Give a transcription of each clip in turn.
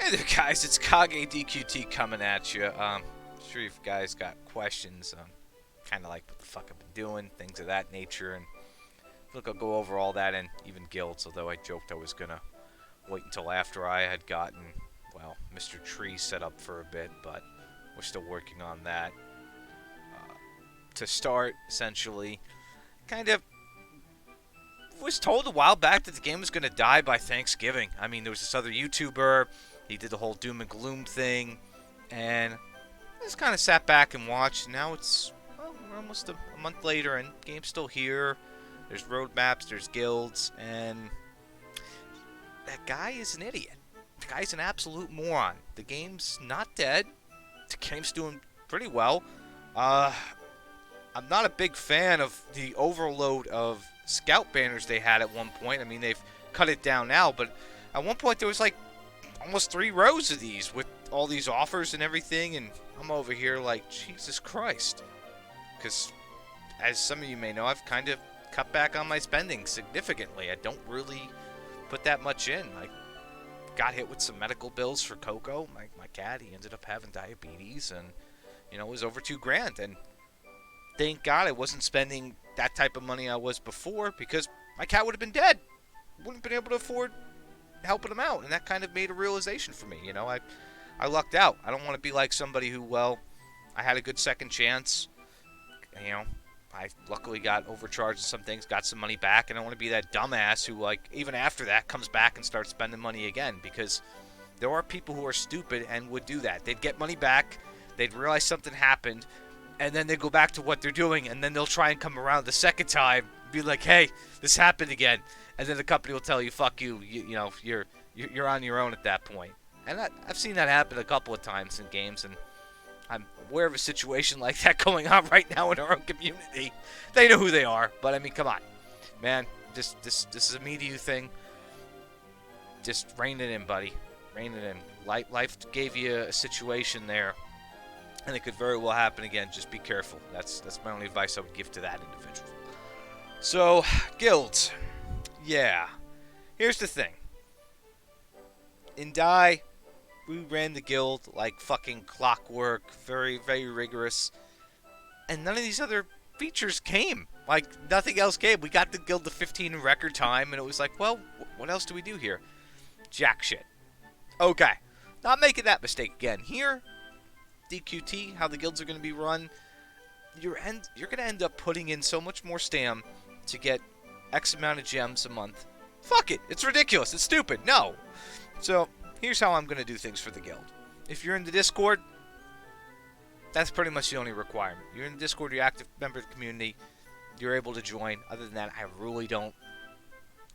Hey there, guys. It's Kage DQT coming at you. Sure you guys got questions on kind of like what the fuck I've been doing, things of that nature, and I feel like I'll go over all that and even guilds. Although I joked I was gonna wait until after I had gotten, well, Mr. Tree set up for a bit, but we're still working on that. To start, essentially, kind of was told a while back that the game was gonna die by Thanksgiving. I mean, there was this other YouTuber. He did the whole doom and gloom thing, and I just kind of sat back and watched. Now it's, well, we're almost a month later, and the game's still here. There's roadmaps, there's guilds, and that guy is an idiot. The guy's an absolute moron. The game's not dead. The game's doing pretty well. I'm not a big fan of the overload of scout banners they had at one point. I mean, they've cut it down now, but at one point there was like almost 3 rows of these with all these offers and everything, and I'm over here like, Jesus Christ. Because, as some of you may know, I've kind of cut back on my spending significantly. I don't really put that much in. I got hit with some medical bills for Coco, my cat. He ended up having diabetes, and, you know, it was over $2,000. And thank God I wasn't spending that type of money I was before, because my cat would have been dead. Wouldn't have been able to afford helping him out, and that kind of made a realization for me. You know, I lucked out. I don't want to be like somebody who, well, I had a good second chance. You know, I luckily got overcharged in some things, got some money back, and I don't want to be that dumbass who, like, even after that comes back and starts spending money again, because there are people who are stupid and would do that. They'd get money back, they'd realize something happened, and then they go back to what they're doing, and then they'll try and come around the second time, be like, hey, this happened again, and then the company will tell you, fuck you, you know, you're on your own at that point. And I've seen that happen a couple of times in games, and I'm aware of a situation like that going on right now in our own community. They know who they are, but I mean, come on, man, this is a me to you thing. Just rein it in, buddy, rein it in. Life gave you a situation there, and it could very well happen again. Just be careful. That's my only advice I would give to that individual. So, guilds. Yeah. Here's the thing. In Die, we ran the guild like fucking clockwork, very, very rigorous, and none of these other features came. Like, nothing else came. We got the guild to 15 in record time, and it was like, well, what else do we do here? Jack shit. Okay. Not making that mistake again. Here, DQT, how the guilds are going to be run, you're going to end up putting in so much more stam to get X amount of gems a month. Fuck it. It's ridiculous. It's stupid. No. So, here's how I'm going to do things for the guild. If you're in the Discord, that's pretty much the only requirement. You're in the Discord, you're an active member of the community, you're able to join. Other than that, I really don't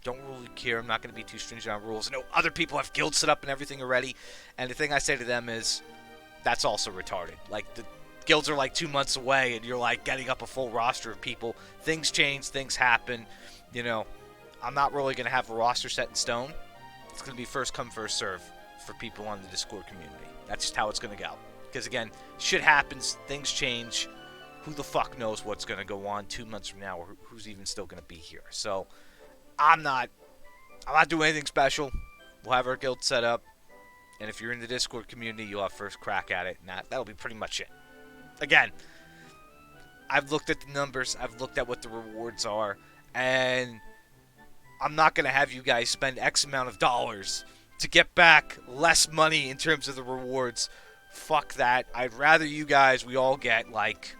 really care. I'm not going to be too stringent on rules. I know other people have guilds set up and everything already, and the thing I say to them is, that's also retarded. Like, the guilds are like 2 months away, and you're like getting up a full roster of people. Things change, things happen. You know, I'm not really going to have a roster set in stone. It's going to be first come, first serve for people on the Discord community. That's just how it's going to go. Because, again, shit happens, things change. Who the fuck knows what's going to go on 2 months from now, or who's even still going to be here. So, I'm not doing anything special. We'll have our guild set up. And if you're in the Discord community, you'll have first crack at it. And that'll be pretty much it. Again, I've looked at the numbers. I've looked at what the rewards are. And I'm not going to have you guys spend X amount of dollars to get back less money in terms of the rewards. Fuck that. I'd rather you guys, we all get, like,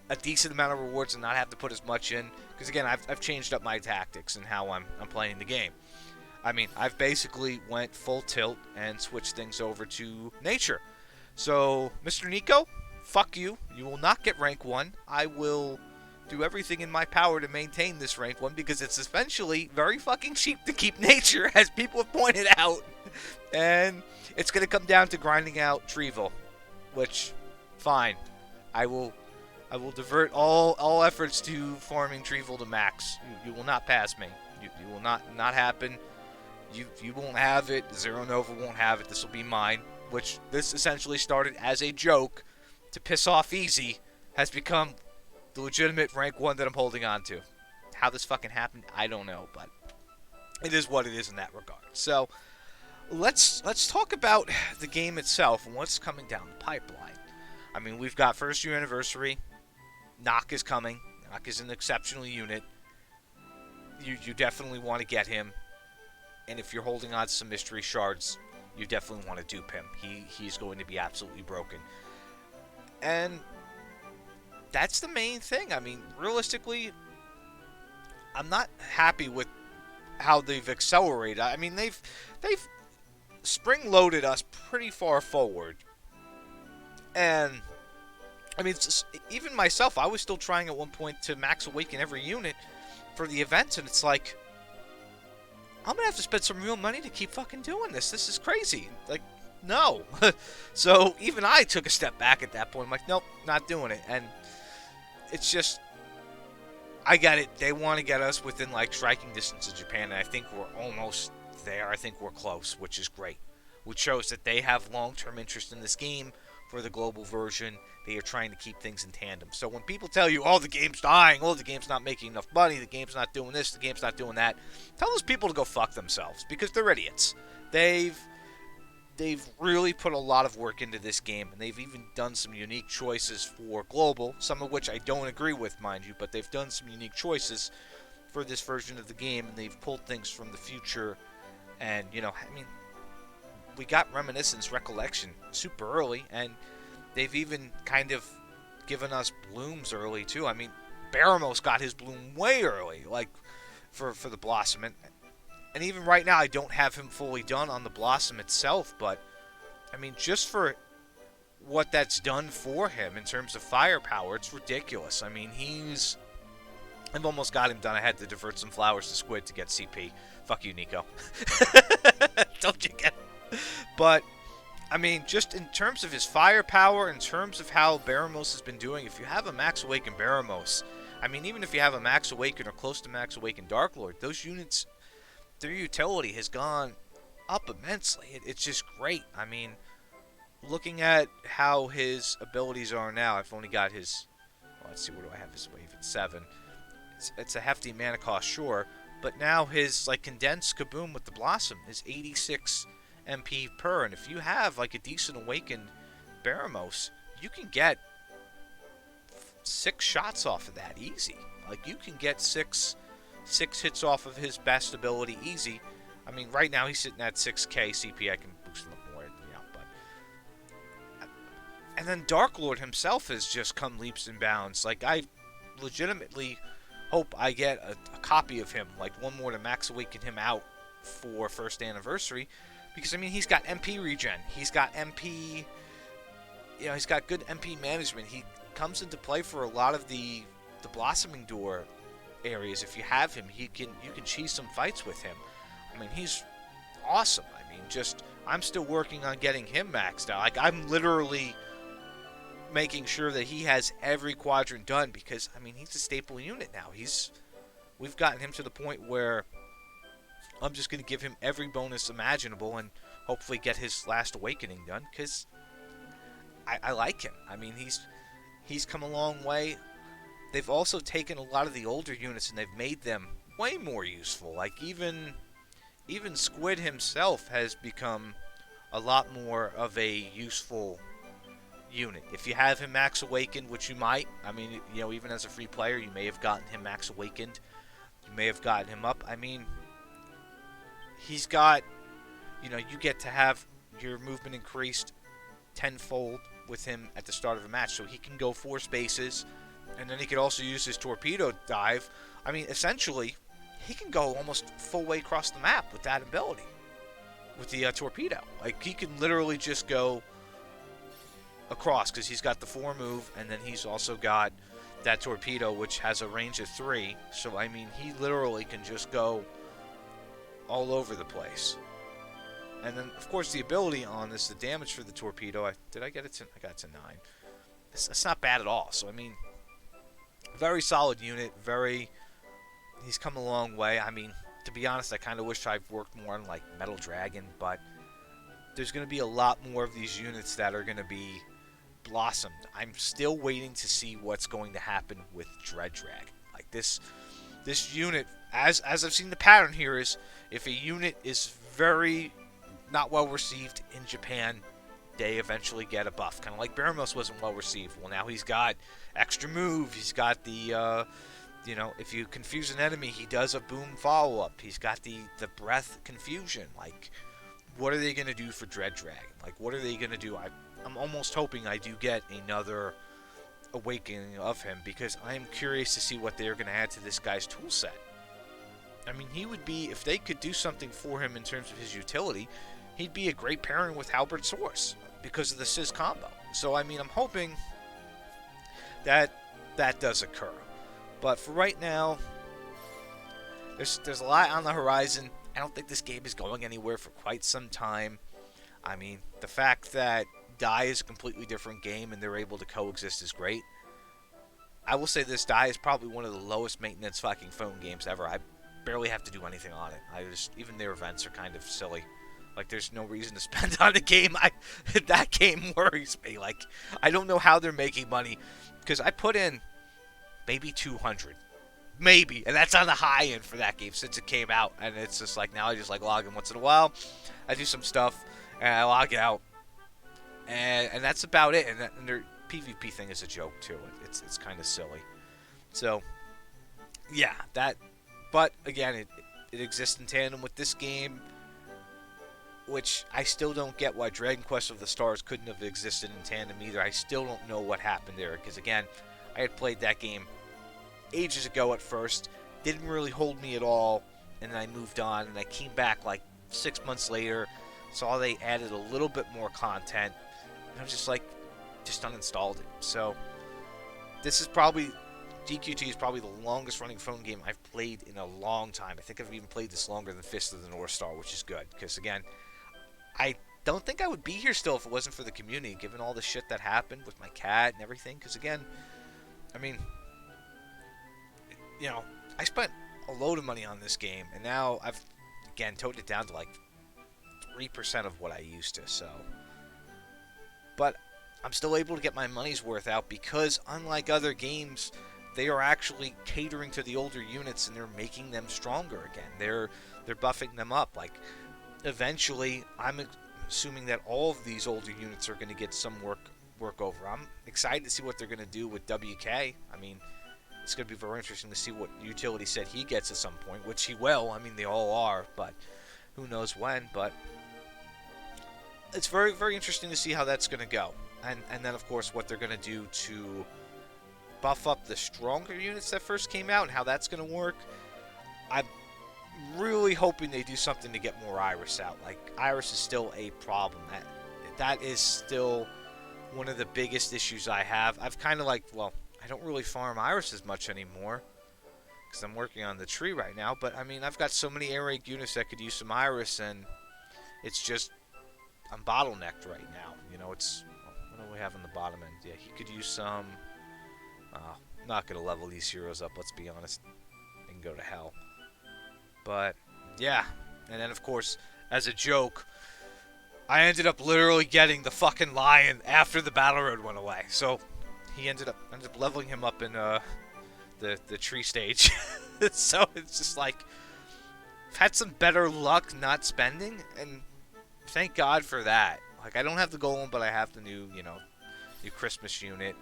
a decent amount of rewards and not have to put as much in. Because, again, I've changed up my tactics and how I'm playing the game. I mean, I've basically went full tilt and switched things over to nature. So, Mr. Nico, fuck you. You will not get rank 1. I will do everything in my power to maintain this rank 1 because it's essentially very fucking cheap to keep nature, as people have pointed out. And it's going to come down to grinding out Treeville, which, fine. I will divert all efforts to farming Treeville to max. You will not pass me. You will not happen. You won't have it. Zero Nova won't have it. This will be mine. Which this essentially started as a joke to piss off Easy, has become the legitimate rank 1 that I'm holding on to. How this fucking happened, I don't know, but it is what it is in that regard. So, let's talk about the game itself and what's coming down the pipeline. I mean, we've got first year anniversary. Knock is coming. Knock is an exceptional unit. You definitely want to get him. And if you're holding on to some mystery shards, you definitely want to dupe him. He's going to be absolutely broken. And that's the main thing. I mean, realistically, I'm not happy with how they've accelerated. I mean, they've spring loaded us pretty far forward. And I mean, even myself, I was still trying at one point to max awaken every unit for the event, and it's like, I'm gonna have to spend some real money to keep fucking doing this. This is crazy. Like, no. So even I took a step back at that point. I'm like, nope, not doing it. And it's just, I get it. They want to get us within like striking distance of Japan, and I think we're almost there. I think we're close, which is great. Which shows that they have long-term interest in this game for the global version. They are trying to keep things in tandem. So when people tell you, oh, the game's dying, oh, the game's not making enough money, the game's not doing this, the game's not doing that, tell those people to go fuck themselves because they're idiots. They've really put a lot of work into this game, and they've even done some unique choices for global, some of which I don't agree with, mind you, but they've done some unique choices for this version of the game, and they've pulled things from the future. And, you know, I mean, we got Reminiscence Recollection super early, and they've even kind of given us blooms early, too. I mean, Baramos got his bloom way early, like, for the Blossom. And even right now, I don't have him fully done on the Blossom itself, but, I mean, just for what that's done for him in terms of firepower, it's ridiculous. I mean, I've almost got him done. I had to divert some flowers to Squid to get CP. Fuck you, Nico. Don't you get it? But, I mean, just in terms of his firepower, in terms of how Baramos has been doing, if you have a Max Awaken Baramos, I mean, even if you have a Max Awaken or close to Max Awaken Dark Lord, those units, their utility has gone up immensely. It's just great. I mean, looking at how his abilities are now, I've only got his, well, let's see, what do I have his wave at 7? It's a hefty mana cost, sure, but now his, like, condensed Kaboom with the Blossom is 86 MP per, and if you have like a decent awakened Baramos, you can get 6 shots off of that easy. Like, you can get six hits off of his best ability easy. I mean, right now he's sitting at 6k CP. I can boost him up more, but and then Dark Lord himself has just come leaps and bounds. Like, I legitimately hope I get a copy of him, like one more to max awaken him out for first anniversary. Because, I mean, he's got MP regen. He's got MP, you know, he's got good MP management. He comes into play for a lot of the Blossoming Door areas. If you have him, you can cheese some fights with him. I mean, he's awesome. I mean, just, I'm still working on getting him maxed out. Like, I'm literally making sure that he has every quadrant done because, I mean, he's a staple unit now. We've gotten him to the point where I'm just going to give him every bonus imaginable and hopefully get his last awakening done because I like him. I mean, he's come a long way. They've also taken a lot of the older units and they've made them way more useful. Like, even Squid himself has become a lot more of a useful unit. If you have him max awakened, which you might, I mean, you know, even as a free player, you may have gotten him max awakened. You may have gotten him up. I mean, he's got, you know, you get to have your movement increased tenfold with him at the start of a match. So he can go 4 spaces, and then he could also use his torpedo dive. I mean, essentially, he can go almost full way across the map with that ability, with the torpedo. Like, he can literally just go across because he's got the 4 move, and then he's also got that torpedo, which has a range of 3. So, I mean, he literally can just go all over the place. And then, of course, the ability on this, the damage for the torpedo, did I get it to, I got it to 9. It's not bad at all. So, I mean, very solid unit, he's come a long way. I mean, to be honest, I kind of wish I'd worked more on, like, Metal Dragon, but there's going to be a lot more of these units that are going to be blossomed. I'm still waiting to see what's going to happen with Dread Dragon. Like, this unit, as I've seen the pattern here, is if a unit is very not well received in Japan, they eventually get a buff. Kind of like Baramos wasn't well received. Well, now he's got extra move. He's got the, if you confuse an enemy, he does a boom follow-up. He's got the breath confusion. Like, what are they going to do for Dread Dragon? Like, what are they going to do? I'm almost hoping I do get another awakening of him, because I'm curious to see what they're going to add to this guy's tool set. I mean, he would be, if they could do something for him in terms of his utility, he'd be a great pairing with Halberd Source because of the Sizz combo. So, I mean, I'm hoping that that does occur. But for right now, there's a lot on the horizon. I don't think this game is going anywhere for quite some time. I mean, the fact that Die is a completely different game and they're able to coexist is great. I will say this, Die is probably one of the lowest maintenance fucking phone games ever. I barely have to do anything on it. Even their events are kind of silly. Like, there's no reason to spend on a game. That game worries me. Like, I don't know how they're making money, because I put in maybe 200. Maybe. And that's on the high end for that game since it came out. And it's just like, now I just like log in once in a while. I do some stuff, and I log out. And that's about it. And their PvP thing is a joke, too. It's kind of silly. So, yeah, that. But, again, it exists in tandem with this game, which I still don't get why Dragon Quest of the Stars couldn't have existed in tandem either. I still don't know what happened there, because, again, I had played that game ages ago at first, didn't really hold me at all, and then I moved on, and I came back like 6 months later, saw they added a little bit more content, and I was just like, just uninstalled it. So, this is probably, DQT is probably the longest running phone game I've played in a long time. I think I've even played this longer than Fist of the North Star, which is good, because again, I don't think I would be here still if it wasn't for the community, given all the shit that happened with my cat and everything, because again, I mean, I spent a load of money on this game, and now I've, again, toned it down to like 3% of what I used to, so. But I'm still able to get my money's worth out, because unlike other games, they are actually catering to the older units, and they're making them stronger again. They're buffing them up. Like, eventually, I'm assuming that all of these older units are going to get some work over. I'm excited to see what they're going to do with WK. I mean, it's going to be very interesting to see what utility set he gets at some point, which he will. I mean, they all are, but who knows when. But it's very, very interesting to see how that's going to go. And then, of course, what they're going to do to buff up the stronger units that first came out and how that's going to work. I'm really hoping they do something to get more Iris out. Like, Iris is still a problem. That is still one of the biggest issues I have. I've kind of like, well, I don't really farm Iris as much anymore because I'm working on the tree right now. But, I mean, I've got so many air rank units that could use some Iris, and it's just, I'm bottlenecked right now. It's, what do we have on the bottom end? Yeah, he could use some. I'm not going to level these heroes up, let's be honest. They can go to hell. But, yeah. And then, of course, as a joke, I ended up literally getting the fucking lion after the battle road went away. So, he ended up leveling him up in the tree stage. So, it's just like, I've had some better luck not spending, and thank God for that. Like, I don't have the golem, but I have the new Christmas unit.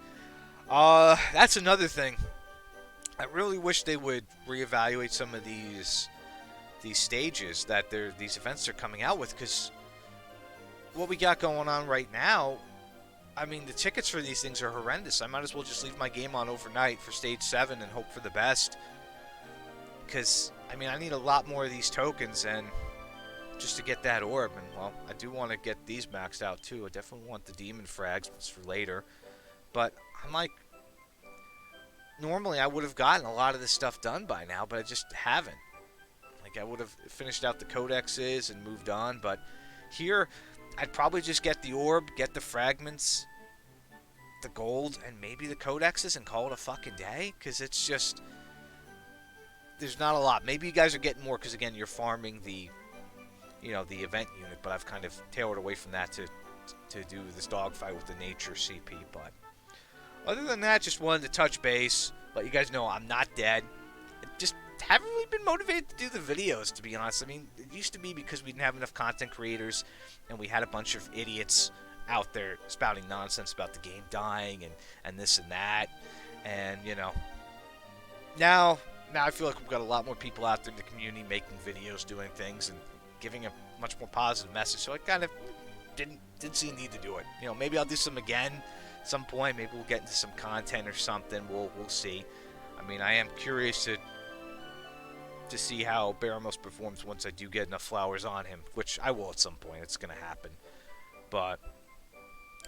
That's another thing. I really wish they would reevaluate some of these stages that these events are coming out with, because what we got going on right now, I mean, the tickets for these things are horrendous. I might as well just leave my game on overnight for stage 7 and hope for the best, because I mean, I need a lot more of these tokens and just to get that orb. And well, I do want to get these maxed out too. I definitely want the demon fragments for later, but I'm like, normally I would have gotten a lot of this stuff done by now, but I just haven't. Like, I would have finished out the codexes and moved on, but here I'd probably just get the orb, get the fragments, the gold, and maybe the codexes and call it a fucking day, because it's just, there's not a lot. Maybe you guys are getting more because, again, you're farming the event unit, but I've kind of tailored away from that to do this dogfight with the nature CP. But other than that, just wanted to touch base, let you guys know I'm not dead. Just haven't really been motivated to do the videos, to be honest. I mean, it used to be because we didn't have enough content creators, and we had a bunch of idiots out there spouting nonsense about the game dying and this and that. And, you know, now I feel like we've got a lot more people out there in the community making videos, doing things, and giving a much more positive message. So I kind of didn't see a need to do it. You know, maybe I'll do some again at some point. Maybe we'll get into some content or something. We'll see. I mean, I am curious to see how Baramos performs once I do get enough flowers on him, which I will at some point. It's going to happen. But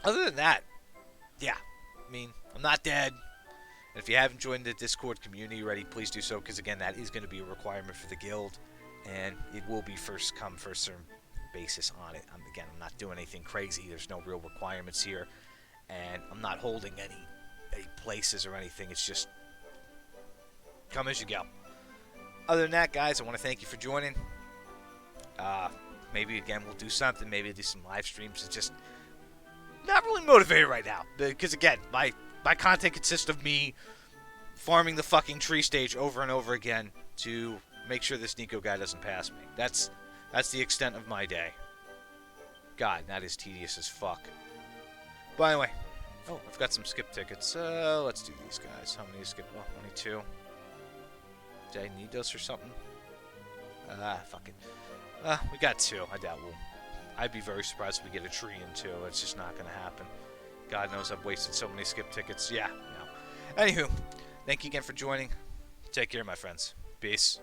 other than that, yeah, I mean, I'm not dead. And if you haven't joined the Discord community already, please do so, because again, that is going to be a requirement for the guild, and it will be first come, first served basis on it. Again, I'm not doing anything crazy. There's no real requirements here, and I'm not holding any places or anything. It's just come as you go. Other than that, guys, I want to thank you for joining. Maybe, again, we'll do something. Maybe do some live streams. It's just not really motivated right now. Because, again, my content consists of me farming the fucking tree stage over and over again to make sure this Nico guy doesn't pass me. That's the extent of my day. God, that is tedious as fuck. But anyway. Oh, I've got some skip tickets. Let's do these guys. How many skip? Oh, only 2. Did I need those or something? Fuck it. We got 2. I doubt we'll. I'd be very surprised if we get a tree in 2. It's just not going to happen. God knows I've wasted so many skip tickets. Yeah, no. Anywho, thank you again for joining. Take care, my friends. Peace.